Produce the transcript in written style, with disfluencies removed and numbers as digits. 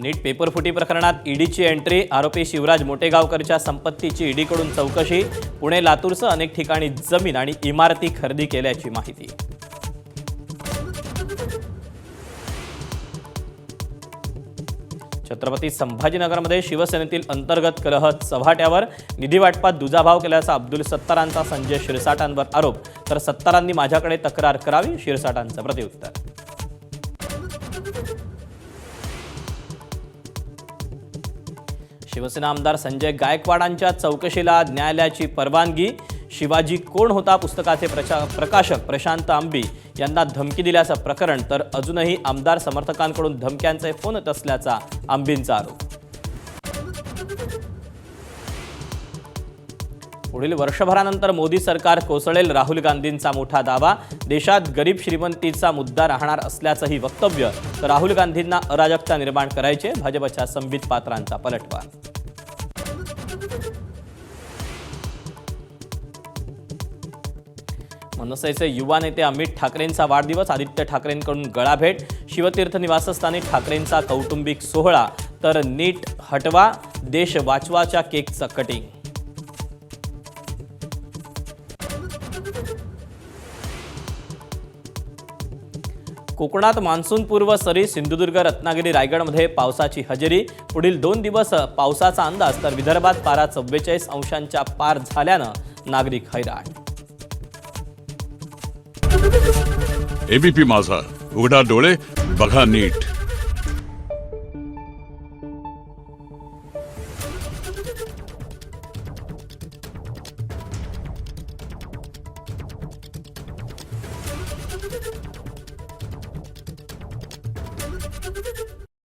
नीट पेपरफुटी प्रकरणात ईडीची एंट्री, आरोपी शिवराज मोटेगावकरच्या संपत्तीची ईडीकडून चौकशी, पुणे लातूरसह अनेक ठिकाणी जमीन आणि इमारती खरेदी केल्याची माहिती. छत्रपती संभाजीनगरमध्ये शिवसेनेतील अंतर्गत कलह चव्हाट्यावर, निधी वाटपात दुजाभाव केल्याचा अब्दुल सत्तारांचा संजय शिरसाटांवर आरोप, तर सत्तारांनी माझ्याकडे तक्रार करावी, शिरसाटांचं प्रत्युत्तर. शिवसेना आमदार संजय गायकवाडांच्या चौकशीला न्यायालयाची परवानगी, शिवाजी कोण होता पुस्तकाचे प्रकाशक प्रशांत आंबी यांना धमकी दिल्याचं प्रकरण, तर अजूनही आमदार समर्थकांकडून धमक्यांचे फोन येत असल्याचा आंबींचा आरोप. पुढील वर्षभरानंतर मोदी सरकार कोसळेल, राहुल गांधींचा मोठा दावा, देशात गरीब श्रीमंतीचा मुद्दा राहणार असल्याचंही वक्तव्य, तर राहुल गांधींना अराजकता निर्माण करायचे, भाजपच्या संबित पात्रांचा पलटवार. मनसेचे युवा नेते अमित ठाकरेंचा वाढदिवस, आदित्य ठाकरेंकडून गळाभेट, शिवतीर्थ निवासस्थानी ठाकरेंचा कौटुंबिक सोहळा, तर नीट हटवा देश वाचवाच्या केकचं कटिंग. कोकणात मान्सूनपूर्व सरी, सिंधुदुर्ग, रत्नागिरी, रायगडमध्ये पावसाची हजेरी, पुढील 2 दिवस पावसाचा अंदाज, तर विदर्भात पारा 44 अंशांच्या पार झाल्यानं नागरिक हैराण. एबीपी माझा, उघडा डोळे बघा नीट.